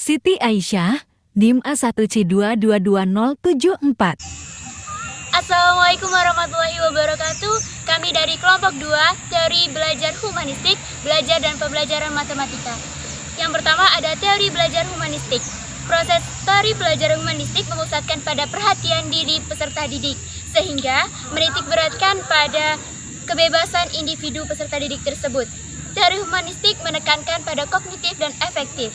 Siti Aisyah, NIM A1C2222074. Assalamualaikum warahmatullahi wabarakatuh. Kami dari kelompok 2, teori belajar humanistik, belajar dan pembelajaran matematika. Yang pertama ada teori belajar humanistik. Proses teori belajar humanistik memusatkan pada perhatian diri peserta didik, sehingga menitik beratkan pada kebebasan individu peserta didik tersebut. Teori humanistik menekankan pada kognitif dan efektif.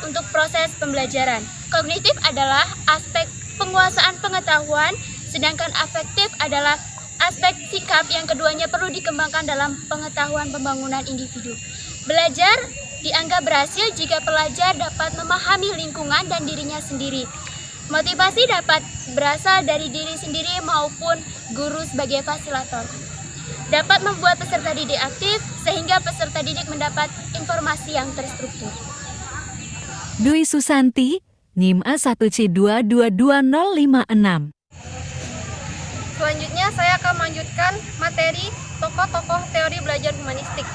Untuk proses pembelajaran, kognitif adalah aspek penguasaan pengetahuan, sedangkan afektif adalah aspek sikap yang keduanya perlu dikembangkan dalam pengetahuan pembangunan individu. Belajar dianggap berhasil jika pelajar dapat memahami lingkungan dan dirinya sendiri. Motivasi dapat berasal dari diri sendiri maupun guru sebagai fasilitator. Dapat membuat peserta didik aktif sehingga peserta didik mendapat informasi yang terstruktur. Dwi Susanti, NIM A1C2222056. Selanjutnya saya akan melanjutkan materi tokoh-tokoh teori belajar humanistik.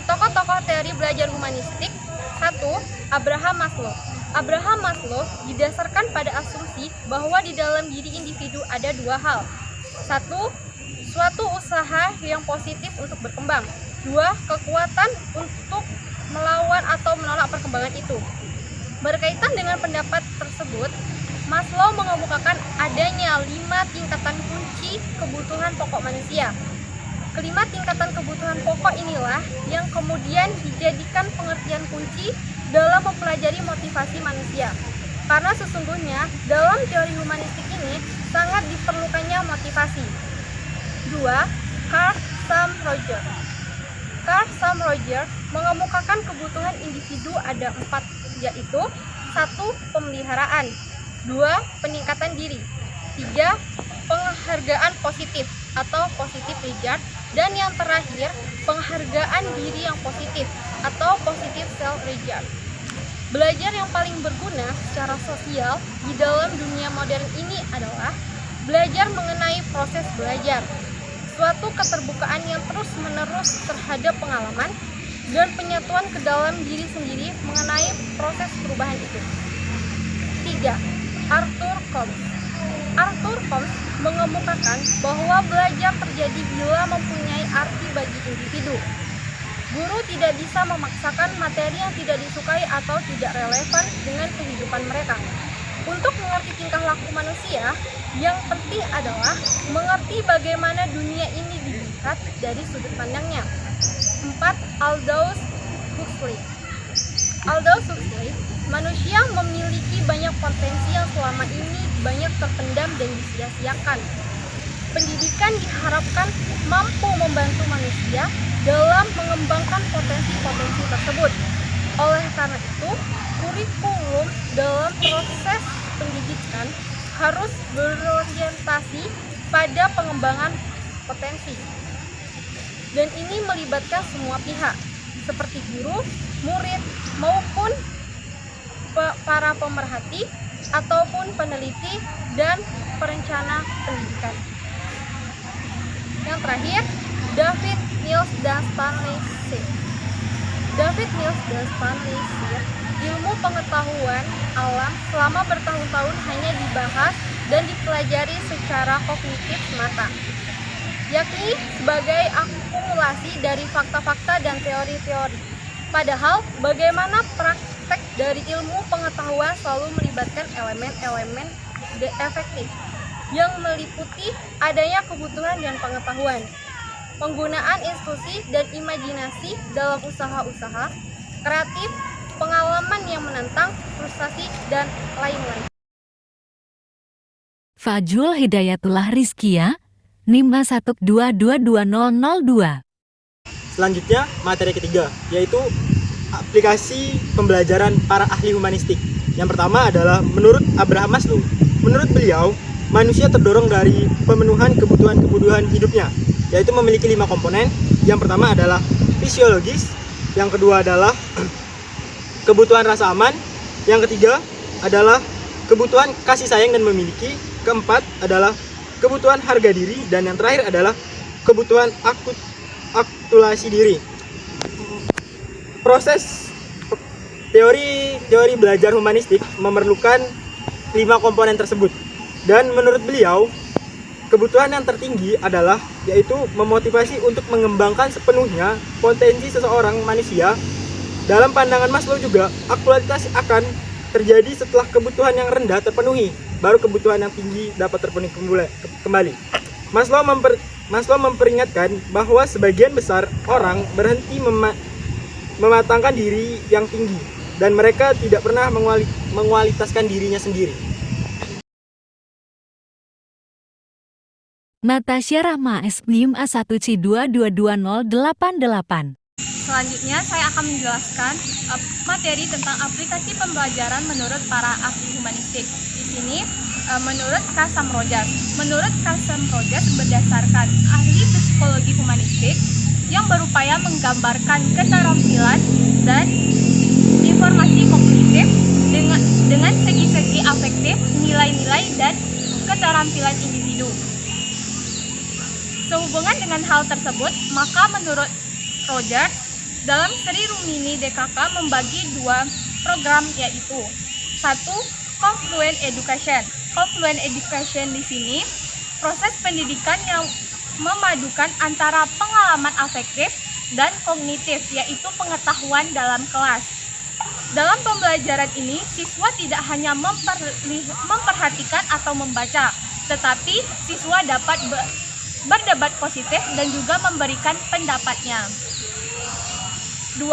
Tokoh-tokoh teori belajar humanistik. 1. Abraham Maslow. Abraham Maslow didasarkan pada asumsi bahwa di dalam diri individu ada dua hal. 1. Suatu usaha yang positif untuk berkembang. 2. Kekuatan untuk melawan atau menolak perkembangan itu. Berkaitan dengan pendapat tersebut, Maslow mengemukakan adanya 5 tingkatan kunci kebutuhan pokok manusia. Kelima tingkatan kebutuhan pokok inilah yang kemudian dijadikan pengertian kunci dalam mempelajari motivasi manusia. Karena sesungguhnya dalam teori humanistik ini sangat diperlukannya motivasi. 2. Carl Sam Rogers. Carl Sam Rogers mengemukakan kebutuhan individu ada 4, yaitu 1. Pemeliharaan, 2. Peningkatan diri, 3. Penghargaan positif atau positive regard, dan yang terakhir penghargaan diri yang positif atau positive self regard. Belajar yang paling berguna secara sosial di dalam dunia modern ini adalah belajar mengenai proses belajar, suatu keterbukaan yang terus-menerus terhadap pengalaman dan penyatuan ke dalam diri sendiri mengenai proses perubahan itu. 3. Arthur Combs. Arthur Combs mengemukakan bahwa belajar terjadi bila mempunyai arti bagi individu. Guru tidak bisa memaksakan materi yang tidak disukai atau tidak relevan dengan kehidupan mereka. Untuk mengerti tingkah laku manusia, yang penting adalah mengerti bagaimana dunia ini dilihat dari sudut pandangnya. 4. Aldous Huxley. Aldous Huxley, manusia memiliki banyak potensi yang selama ini banyak terpendam dan disia-siakan. Pendidikan diharapkan mampu membantu manusia dalam mengembangkan potensi-potensi tersebut. Oleh karena itu, kurikulum dalam proses pendidikan harus berorientasi pada pengembangan potensi. Dan ini melibatkan semua pihak, seperti guru, murid, maupun para pemerhati, ataupun peneliti dan perencana pendidikan. Yang terakhir, David Mills dan Stanley Schiff. David Mills dan Stanley Schiff, ilmu pengetahuan alam selama bertahun-tahun hanya dibahas dan dipelajari secara kognitif semata, yakni sebagai akumulasi dari fakta-fakta dan teori-teori. Padahal, bagaimana praktek dari ilmu pengetahuan selalu melibatkan elemen-elemen efektif yang meliputi adanya kebutuhan dan pengetahuan, penggunaan intuisi dan imajinasi dalam usaha-usaha kreatif, pengalaman yang menantang, frustasi, dan lain-lain. Fajrul Hidayatullah Rizkia, NIM A1222002. Selanjutnya, materi ketiga, yaitu aplikasi pembelajaran para ahli humanistik. Yang pertama adalah menurut Abraham Maslow. Menurut beliau, manusia terdorong dari pemenuhan kebutuhan hidupnya, yaitu memiliki 5 komponen. Yang pertama adalah fisiologis, yang kedua adalah kebutuhan rasa aman, yang ketiga adalah kebutuhan kasih sayang dan memiliki, keempat adalah kebutuhan harga diri, dan yang terakhir adalah kebutuhan akulturasi diri. Proses Teori belajar humanistik memerlukan 5 komponen tersebut. Dan menurut beliau, kebutuhan yang tertinggi adalah yaitu memotivasi untuk mengembangkan sepenuhnya potensi seseorang manusia. Dalam pandangan Maslow juga, aktualitas akan terjadi setelah kebutuhan yang rendah terpenuhi, baru kebutuhan yang tinggi dapat terpenuhi kembali. Maslow memperingatkan bahwa sebagian besar orang berhenti mematangkan diri yang tinggi, dan mereka tidak pernah mengualitaskan dirinya sendiri. Natasha Rahma S. NIM A1C2222088. Selanjutnya saya akan menjelaskan materi tentang aplikasi pembelajaran menurut para ahli humanistik. Di sini menurut Kasam Rogers. Menurut Kasam Rogers, berdasarkan ahli psikologi humanistik yang berupaya menggambarkan keterampilan dan informasi kognitif dengan segi-segi afektif, nilai-nilai, dan keterampilan individu. Sehubungan dengan hal tersebut, maka menurut Rogers, dalam Sri Rumini DKK membagi 2 program, yaitu 1. Confluent Education. Confluent Education di sini proses pendidikan yang memadukan antara pengalaman afektif dan kognitif, yaitu pengetahuan dalam kelas. Dalam pembelajaran ini, siswa tidak hanya memperhatikan atau membaca, tetapi siswa dapat berdebat positif dan juga memberikan pendapatnya. 2.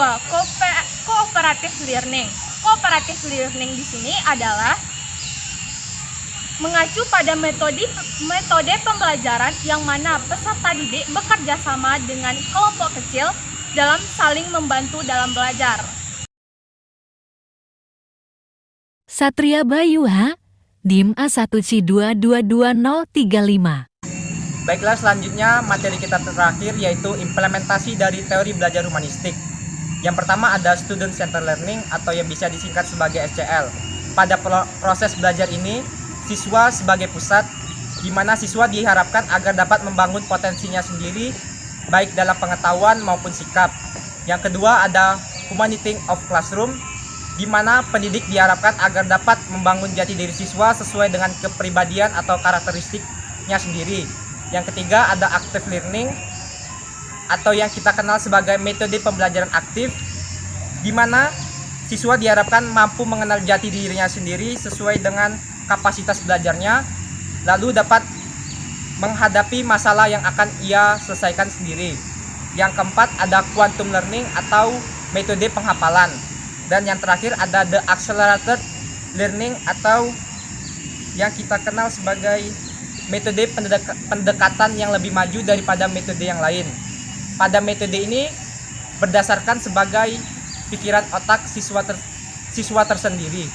Cooperative Learning. Cooperative Learning di sini adalah mengacu pada metode pembelajaran yang mana peserta didik bekerja sama dengan kelompok kecil dalam saling membantu dalam belajar. Satria Bayuha, NIM A1C2222035. Baiklah, selanjutnya materi kita terakhir yaitu implementasi dari teori belajar humanistik. Yang pertama ada Student Centered Learning atau yang bisa disingkat sebagai SCL. Pada proses belajar ini, siswa sebagai pusat, di mana siswa diharapkan agar dapat membangun potensinya sendiri, baik dalam pengetahuan maupun sikap. Yang kedua ada Humanizing of Classroom, di mana pendidik diharapkan agar dapat membangun jati diri siswa sesuai dengan kepribadian atau karakteristiknya sendiri. Yang ketiga ada Active Learning atau yang kita kenal sebagai metode pembelajaran aktif, di mana siswa diharapkan mampu mengenal jati dirinya sendiri sesuai dengan kapasitas belajarnya, lalu dapat menghadapi masalah yang akan ia selesaikan sendiri. Yang keempat ada Quantum Learning atau metode penghafalan. Dan yang terakhir ada The Accelerated Learning atau yang kita kenal sebagai metode pendekatan yang lebih maju daripada metode yang lain. Pada metode ini berdasarkan sebagai pikiran otak siswa tersendiri.